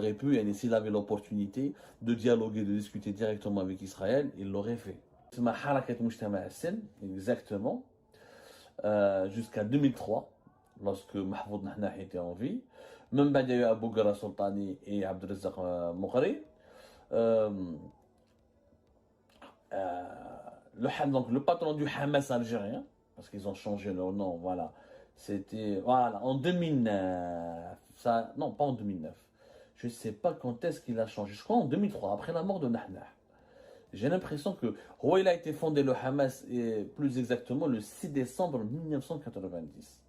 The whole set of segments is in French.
aurait pu, et s'il avait l'opportunité de dialoguer, de discuter directement avec Israël, il l'aurait fait. C'est ma harakat mujtama' al-Sin, exactement, jusqu'à 2003, lorsque Mahmoud Nahnah était en vie. Même il y a eu Abu Ghara Soltani et Abdelrazak Moghri. Donc, le patron du Hamas algérien, parce qu'ils ont changé leur nom, voilà, c'était, voilà, en 2009, ça, non, pas en 2009, je ne sais pas quand est-ce qu'il a changé, je crois en 2003, après la mort de Nahnah. J'ai l'impression que, il a été fondé le Hamas, et plus exactement le 6 décembre 1990.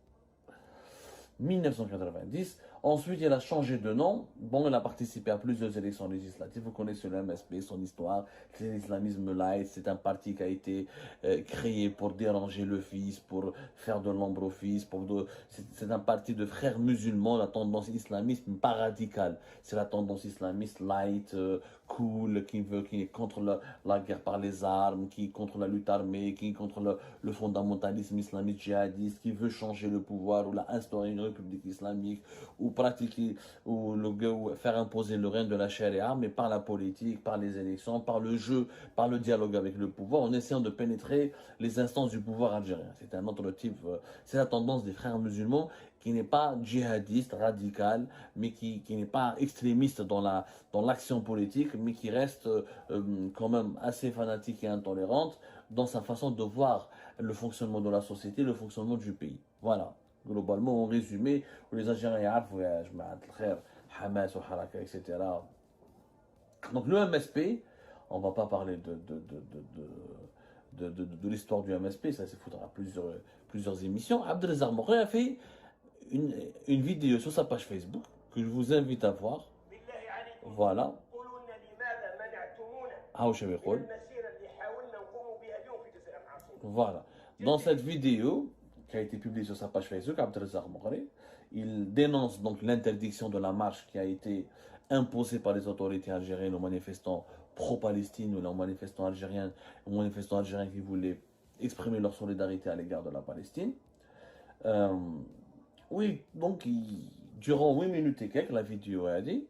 1990. Ensuite, il a changé de nom. Bon, il a participé à plusieurs élections législatives. Vous connaissez le MSP, son histoire. C'est l'islamisme light. C'est un parti qui a été créé pour déranger le fils, pour faire de l'ombre au fils. C'est un parti de frères musulmans. La tendance islamiste, mais pas radicale. C'est la tendance islamiste light, cool, qui est contre la guerre par les armes, qui est contre la lutte armée, qui est contre le fondamentalisme islamiste djihadiste, qui veut changer le pouvoir ou la instaurer une république islamique, ou pratiquer, ou faire imposer le règne de la charia, mais par la politique, par les élections, par le jeu, par le dialogue avec le pouvoir, en essayant de pénétrer les instances du pouvoir algérien. C'est un autre type, c'est la tendance des frères musulmans qui n'est pas djihadiste, radical, mais qui n'est pas extrémiste dans l'action politique, mais qui reste quand même assez fanatique et intolérante dans sa façon de voir le fonctionnement de la société, le fonctionnement du pays. Voilà. Globalement, en résumé, les Algériens voyagent, Hamas ou Haraka, etc. Donc le MSP, on ne va pas parler de l'histoire du MSP, ça se faudra plusieurs émissions. Abdelrazak Moghri a fait une vidéo sur sa page Facebook que je vous invite à voir. Voilà. Voilà. Dans cette vidéo, qui a été publiée sur sa page Facebook, Abdelrazak Moghri, il dénonce donc l'interdiction de la marche qui a été imposée par les autorités algériennes aux manifestants pro-Palestine ou aux manifestants algériens qui voulaient exprimer leur solidarité à l'égard de la Palestine. Oui, donc durant 8 minutes et quelques, la vidéo a dit,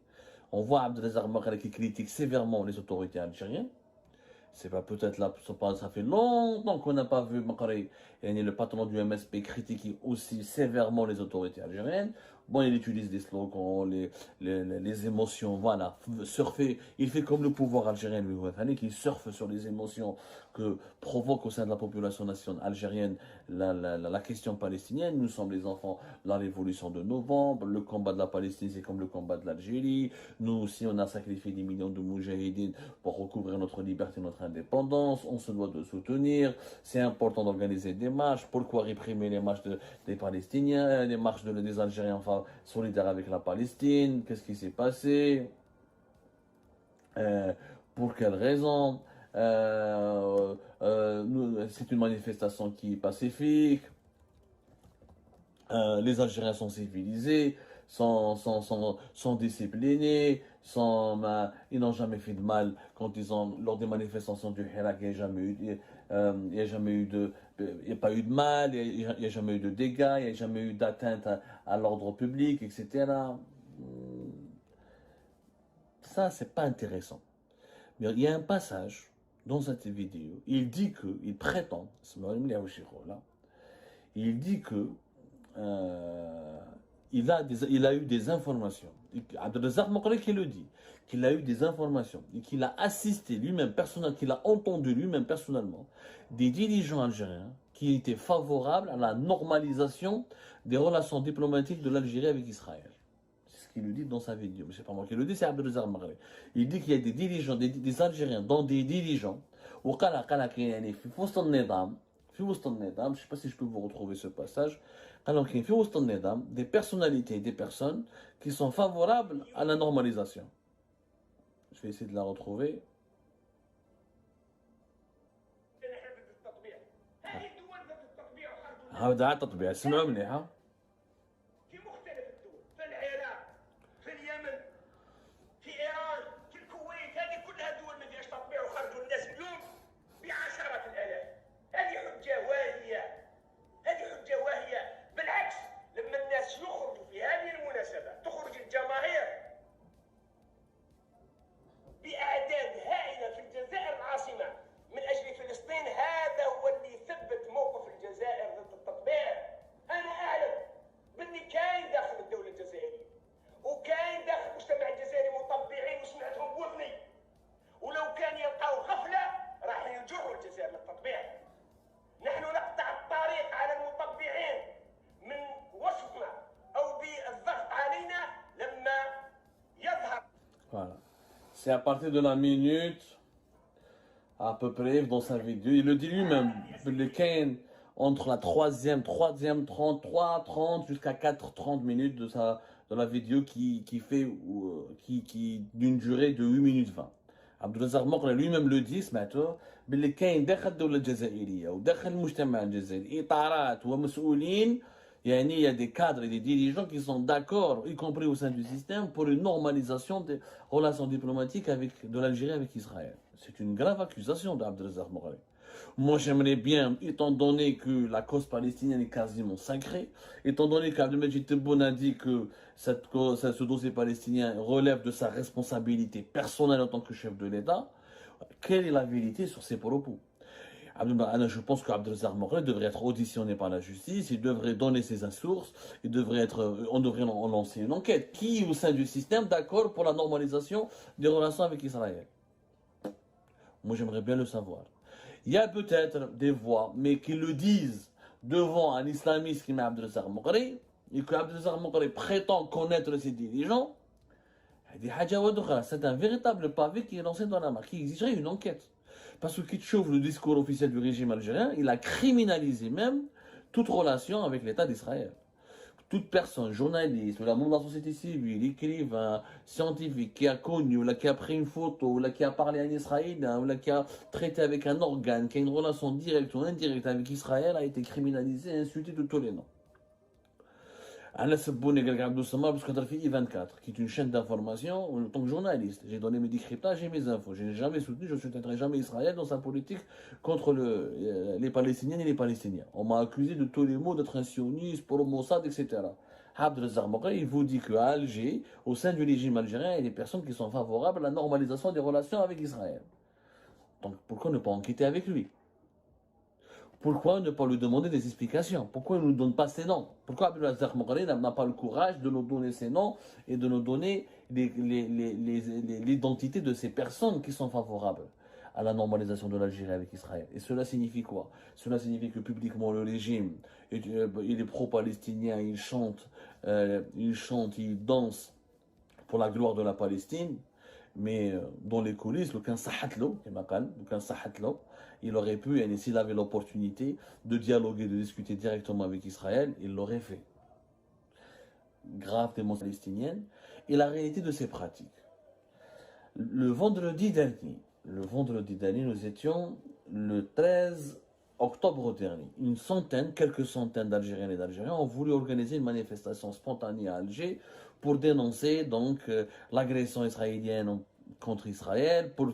on voit Abdelrazak Moghri qui critique sévèrement les autorités algériennes. C'est pas peut-être là, ça fait longtemps qu'on n'a pas vu Moghri, le patron du MSP, critiquer aussi sévèrement les autorités algériennes. Bon, il utilise des slogans, les émotions, voilà, surfer. Il fait comme le pouvoir algérien, lui, qui surfe sur les émotions que provoque au sein de la population nationale algérienne la question palestinienne. Nous sommes les enfants de la révolution de novembre, le combat de la Palestine, c'est comme le combat de l'Algérie. Nous aussi, on a sacrifié des millions de moudjahidines pour recouvrir notre liberté, notre indépendance. On se doit de soutenir. C'est important d'organiser des marches. Pourquoi réprimer les marches des Palestiniens, les marches des Algériens, enfin, solidaires avec la Palestine? Qu'est-ce qui s'est passé? Pour quelles raisons? C'est une manifestation qui est pacifique. Les Algériens sont civilisés, sont disciplinés, ils n'ont jamais fait de mal lors des manifestations du Hirak, il n'y a pas eu de mal, il n'y a jamais eu de dégâts, il n'y a jamais eu d'atteinte à l'ordre public, etc. Ça, c'est pas intéressant. Mais il y a un passage dans cette vidéo, il prétend, il dit que il a eu des informations. Abdelrazak Moghri qui le dit, qu'il a eu des informations et qu'il a assisté lui-même personnellement, qu'il a entendu lui-même personnellement des dirigeants algériens qui étaient favorables à la normalisation des relations diplomatiques de l'Algérie avec Israël. C'est ce qu'il lui dit dans sa vidéo. Mais c'est pas moi qui le dis, c'est Abdelrazak Moghri. Il dit qu'il y a des dirigeants, des Algériens, dont des dirigeants, je ne sais pas si je peux vous retrouver ce passage. Alors qu'il y a des personnalités, des personnes qui sont favorables à la normalisation. Je vais essayer de la retrouver. هذا تطبيع اسمعوا مليح في مختلف الدول في العراق في اليمن في ايران في الكويت هذه كلها دول ما فيهاش تطبيع وخرجوا الناس اليوم بعشرات الالاف. هذه حجه واهيه، هذه حجه واهيه. بالعكس لما الناس يخرجوا في هذه المناسبه تخرج الجماهير Voilà. C'est à partir de la minute, à peu près, dans sa vidéo. Il le dit lui-même. Le Kane, entre la troisième 30 jusqu'à 4 30 minutes de la vidéo qui fait, d'une durée de 8 minutes 20. عبد الرزاق مقري lui-même le dit سمعته باللي كاين داخل الدوله الجزائريه وداخل المجتمع الجزائري اطارات ومسؤولين يعني il y a des cadres et des dirigeants qui sont d'accord y compris au sein du système pour une normalisation des relations diplomatiques avec de l'Algérie avec Israël. C'est une grave accusation d'Abd Razak Moghali. Moi, j'aimerais bien, étant donné que la cause palestinienne est quasiment sacrée, étant donné qu'Abdelmajid Tebboune a dit que ce dossier palestinien relève de sa responsabilité personnelle en tant que chef de l'État, quelle est la vérité sur ces propos? Je pense qu'Abdelzar Moghali devrait être auditionné par la justice, il devrait donner ses sources, on devrait en lancer une enquête. Qui, au sein du système, d'accord pour la normalisation des relations avec Israël? Moi, j'aimerais bien le savoir. Il y a peut-être des voix, mais qui le disent devant un islamiste qui met Abdelzar Moghali, et que Abdelzar Moghali prétend connaître ses dirigeants. C'est un véritable pavé qui est lancé dans la main, qui exigerait une enquête. Parce que Kitchouf, le discours officiel du régime algérien, il a criminalisé même toute relation avec l'État d'Israël. Toute personne, journaliste, ou la membre de la société civile, écrivain, scientifique, qui a connu, ou là, qui a pris une photo, ou là, qui a parlé à un Israélien, ou là, qui a traité avec un organe, qui a une relation directe ou indirecte avec Israël, a été criminalisé et insulté de tous les noms. Anas Boune Abdou Samar, parce qu'on a fait I24, qui est une chaîne d'information en tant que journaliste. J'ai donné mes décryptages et mes infos. Je n'ai jamais soutenu, je ne soutiendrai jamais Israël dans sa politique contre les Palestiniens et les Palestiniens. On m'a accusé de tous les mots d'être un sioniste, pour le Mossad, etc. Abd Razak Moghali, il vous dit qu'à Alger, au sein du régime algérien, il y a des personnes qui sont favorables à la normalisation des relations avec Israël. Donc pourquoi ne pas enquêter avec lui? Pourquoi ne pas lui demander des explications? Pourquoi il ne nous donne pas ses noms? Pourquoi Abdel Razak Moghali n'a pas le courage de nous donner ses noms et de nous donner l'identité de ces personnes qui sont favorables à la normalisation de l'Algérie avec Israël? Et cela signifie quoi? Cela signifie que publiquement le régime, il est pro-palestinien, il danse pour la gloire de la Palestine. Mais dans les coulisses, il aurait pu, et s'il avait l'opportunité de dialoguer, de discuter directement avec Israël, il l'aurait fait. Grave démonstration palestinienne et la réalité de ces pratiques. Le vendredi dernier, nous étions le 13 octobre dernier. Quelques centaines d'Algériennes et d'Algériens ont voulu organiser une manifestation spontanée à Alger pour dénoncer donc l'agression israélienne contre Israël, pour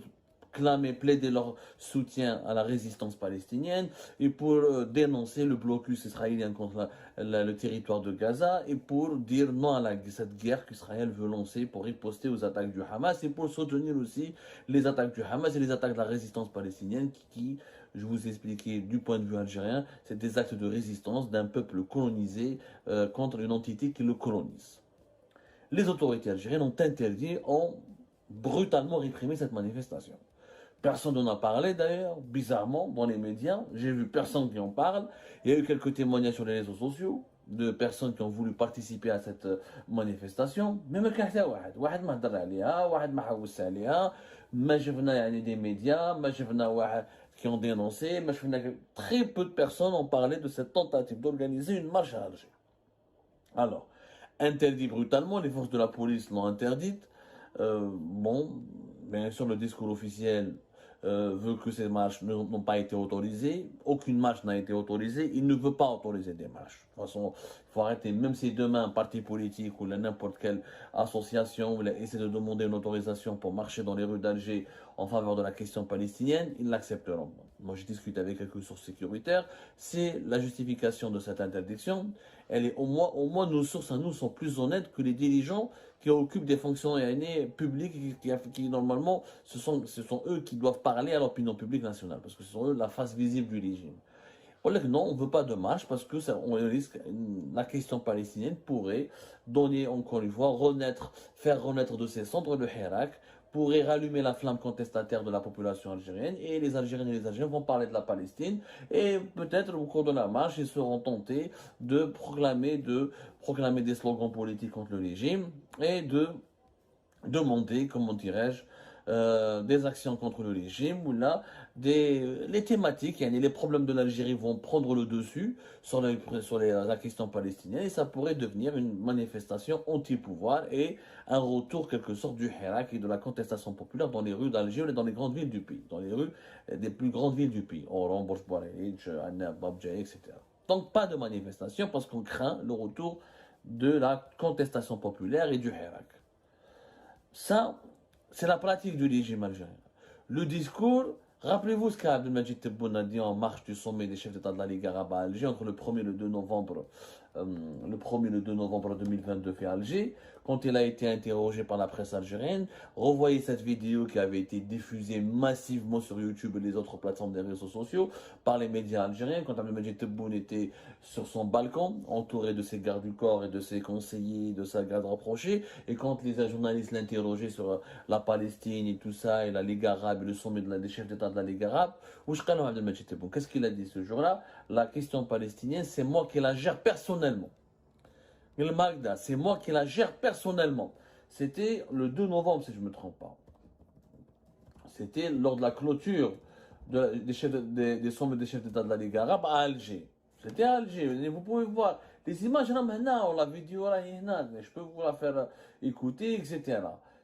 plaider leur soutien à la résistance palestinienne et pour dénoncer le blocus israélien contre le territoire de Gaza et pour dire non à cette guerre qu'Israël veut lancer pour riposter aux attaques du Hamas et pour soutenir aussi les attaques du Hamas et les attaques de la résistance palestinienne qui je vous ai expliqué du point de vue algérien, c'est des actes de résistance d'un peuple colonisé contre une entité qui le colonise. Les autorités algériennes ont brutalement réprimé cette manifestation. Personne n'en a parlé d'ailleurs, bizarrement, dans les médias. J'ai vu personne qui en parle. Il y a eu quelques témoignages sur les réseaux sociaux de personnes qui ont voulu participer à cette manifestation. Mais ما كان حتى واحد ما هضر عليها, واحد ما حوس عليها, ما شفنا يعني des médias, ما شفنا واحد qui ont dénoncé, ما شفنا très peu de personnes ont parlé de cette tentative d'organiser une marche à Alger. Alors, interdit brutalement, les forces de la police l'ont interdite. Bon, bien sûr, le discours officiel veut que ces marches n'ont pas été autorisées. Aucune marche n'a été autorisée. Il ne veut pas autoriser des marches. De toute façon, il faut arrêter. Même si demain, un parti politique ou n'importe quelle association essaie de demander une autorisation pour marcher dans les rues d'Alger en faveur de la question palestinienne, ils l'accepteront. Moi, j'ai discuté avec quelques sources sécuritaires. C'est la justification de cette interdiction. Elle est au moins nos sources à nous sont plus honnêtes que les dirigeants qui occupent des fonctions publiques qui normalement, ce sont eux qui doivent parler à l'opinion publique nationale, parce que ce sont eux la face visible du régime. Non, on ne veut pas de marche parce que on risque, la question palestinienne pourrait donner encore une fois, faire renaître de ses cendres le Hirak, pourrait rallumer la flamme contestataire de la population algérienne et les Algériennes et les Algériens vont parler de la Palestine et peut-être au cours de la marche ils seront tentés de proclamer des slogans politiques contre le régime et de demander, comment dirais-je, des actions contre le régime, ou là, les thématiques, les problèmes de l'Algérie vont prendre le dessus la question palestinienne, et ça pourrait devenir une manifestation anti-pouvoir et un retour, quelque sorte, du Hirak et de la contestation populaire dans les rues d'Alger et dans les grandes villes du pays, dans les rues des plus grandes villes du pays, Oran, Borj Bouarij, Annab, Babja, etc. Donc, pas de manifestation parce qu'on craint le retour de la contestation populaire et du Hirak. Ça, c'est la pratique du régime algérien. Le discours, rappelez-vous ce qu'a Abdelmajid Tebboune a dit en marche du sommet des chefs d'État de la Ligue arabe à Alger entre le 1er et le 2 novembre, le 1er et le 2 novembre 2022 fait Alger, quand il a été interrogé par la presse algérienne. Revoyez cette vidéo qui avait été diffusée massivement sur YouTube et les autres plateformes des réseaux sociaux par les médias algériens quand Abdelmajid Tebboune était sur son balcon, entouré de ses gardes du corps et de ses conseillers, de sa garde rapprochée, et quand les journalistes l'interrogeaient sur la Palestine et tout ça, et la Ligue arabe et le sommet des chefs d'État de la Ligue arabe, qu'est-ce qu'il a dit ce jour-là? La question palestinienne, c'est moi qui la gère personnellement. Le Magda, c'est moi qui la gère personnellement. C'était le 2 novembre, si je ne me trompe pas. C'était lors de la clôture des sommets des chefs d'État de la Ligue arabe à Alger. C'était à Alger. Et vous pouvez voir les images, la vidéo, je peux vous la faire écouter, etc.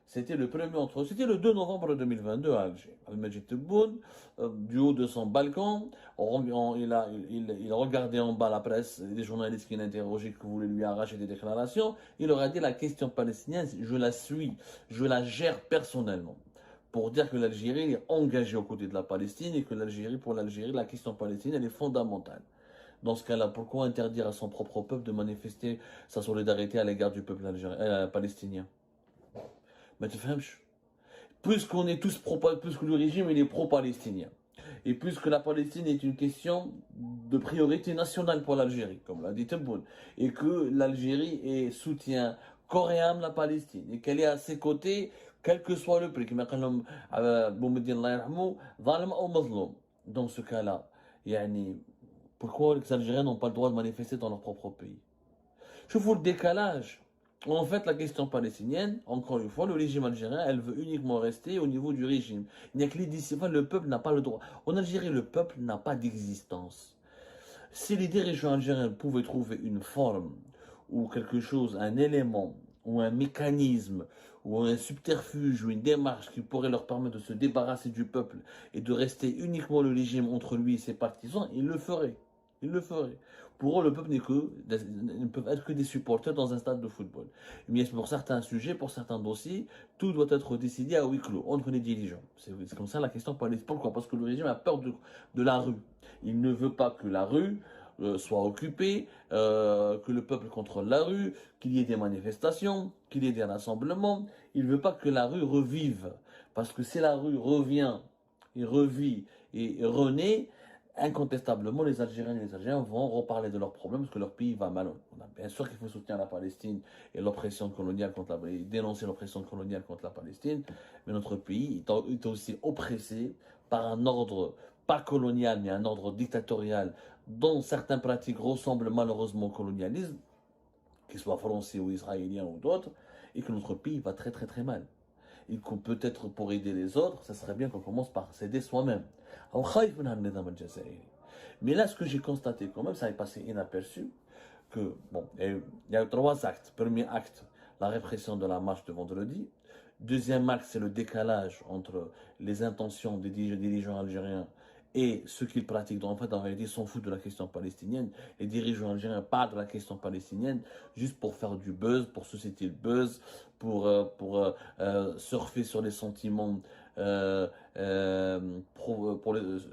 C'était c'était le 2 novembre 2022 à Alger. Al-Majid Tebboune, du haut de son balcon, il a regardé en bas la presse, des journalistes qui l'interrogeaient, qui voulaient lui arracher des déclarations. Il leur a dit la question palestinienne, je la suis, je la gère personnellement. Pour dire que l'Algérie est engagée aux côtés de la Palestine et que pour l'Algérie, la question palestinienne, elle est fondamentale. Dans ce cas-là, pourquoi interdire à son propre peuple de manifester sa solidarité à l'égard du peuple palestinien? Mais tu fais, puisqu'on est tous puisque le régime il est pro-palestinien, et puisque la Palestine est une question de priorité nationale pour l'Algérie, comme l'a dit Tebboune, et que l'Algérie soutient corps et âme la Palestine, et qu'elle est à ses côtés, quel que soit le prix, dans ce cas-là, pourquoi les Algériens n'ont pas le droit de manifester dans leur propre pays? Je vous le décalage. En fait, la question palestinienne, encore une fois, le régime algérien, elle veut uniquement rester au niveau du régime. Il n'y a que les dissidents, le peuple n'a pas le droit. En Algérie, le peuple n'a pas d'existence. Si les dirigeants algériens pouvaient trouver une forme ou quelque chose, un élément ou un mécanisme ou un subterfuge ou une démarche qui pourrait leur permettre de se débarrasser du peuple et de rester uniquement le régime entre lui et ses partisans, ils le feraient. Ils le feraient. Pour eux, le peuple ne peuvent être que des supporters dans un stade de football. Mais pour certains sujets, pour certains dossiers, tout doit être décidé à huis clos, entre les dirigeants. C'est comme ça la question palestinienne. Pourquoi? Parce que le régime a peur de la rue. Il ne veut pas que la rue soit occupée, que le peuple contrôle la rue, qu'il y ait des manifestations, qu'il y ait des rassemblements. Il ne veut pas que la rue revive. Parce que si la rue revient, et revit et renaît, incontestablement, les Algériens et les Algériens vont reparler de leurs problèmes parce que leur pays va mal. Bien sûr qu'il faut soutenir la Palestine et l'oppression coloniale et dénoncer l'oppression coloniale contre la Palestine, mais notre pays est aussi oppressé par un ordre, pas colonial, mais un ordre dictatorial dont certaines pratiques ressemblent malheureusement au colonialisme, qu'il soit français ou israélien ou d'autres, et que notre pays va très très très mal. Et qu'on peut-être pour aider les autres, ça serait bien qu'on commence par s'aider soi-même. Mais là, ce que j'ai constaté quand même, ça est passé inaperçu, que, bon, il y a eu 3 actes. Premier acte, la répression de la marche de vendredi. Deuxième acte, c'est le décalage entre les intentions des dirigeants algériens et ce qu'ils pratiquent. Donc, en fait, en réalité, ils s'en foutent de la question palestinienne. Les dirigeants algériens parlent de la question palestinienne juste pour faire du buzz, pour susciter le buzz, pour surfer sur les sentiments,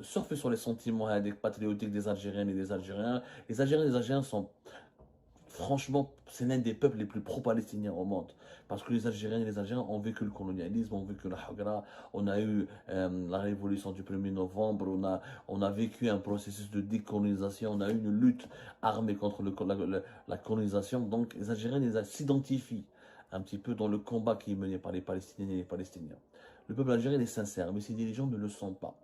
surfer sur les sentiments patriotiques des Algériennes et des Algériens. Les Algériens et les Algériens sont franchement, c'est l'un des peuples les plus pro-palestiniens au monde. Parce que les Algériens et les Algériens ont vécu le colonialisme, ont vécu la Hagra, on a eu la révolution du 1er novembre, on a vécu un processus de décolonisation, on a eu une lutte armée contre la colonisation. Donc les Algériens s'identifient un petit peu dans le combat qui est mené par les Palestiniens et les Palestiniens. Le peuple algérien est sincère, mais ses dirigeants ne le sont pas.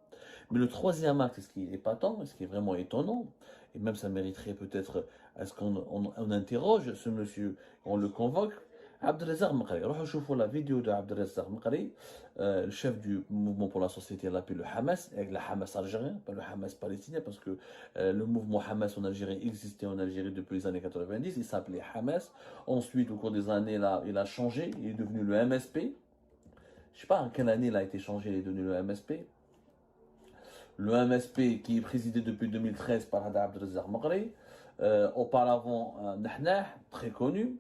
Mais le troisième acte, ce qui est épatant, ce qui est vraiment étonnant, et même ça mériterait peut-être à ce qu'on interroge ce monsieur, on le convoque, Abdelrazak Mekri. Rohou choufou la vidéo de Abdelrazak Mekri, le chef du mouvement pour la société, il l'appelle le Hamas, avec le Hamas algérien, pas le Hamas palestinien, parce que le mouvement Hamas en Algérie existait en Algérie depuis les années 90, il s'appelait Hamas. Ensuite, au cours des années, là, il a changé, il est devenu le MSP. Je ne sais pas en quelle année il a été changé, il est devenu le MSP. Le MSP qui est présidé depuis 2013 par Hada Abdelrazak Mekri. Auparavant, Nahnah, très connu.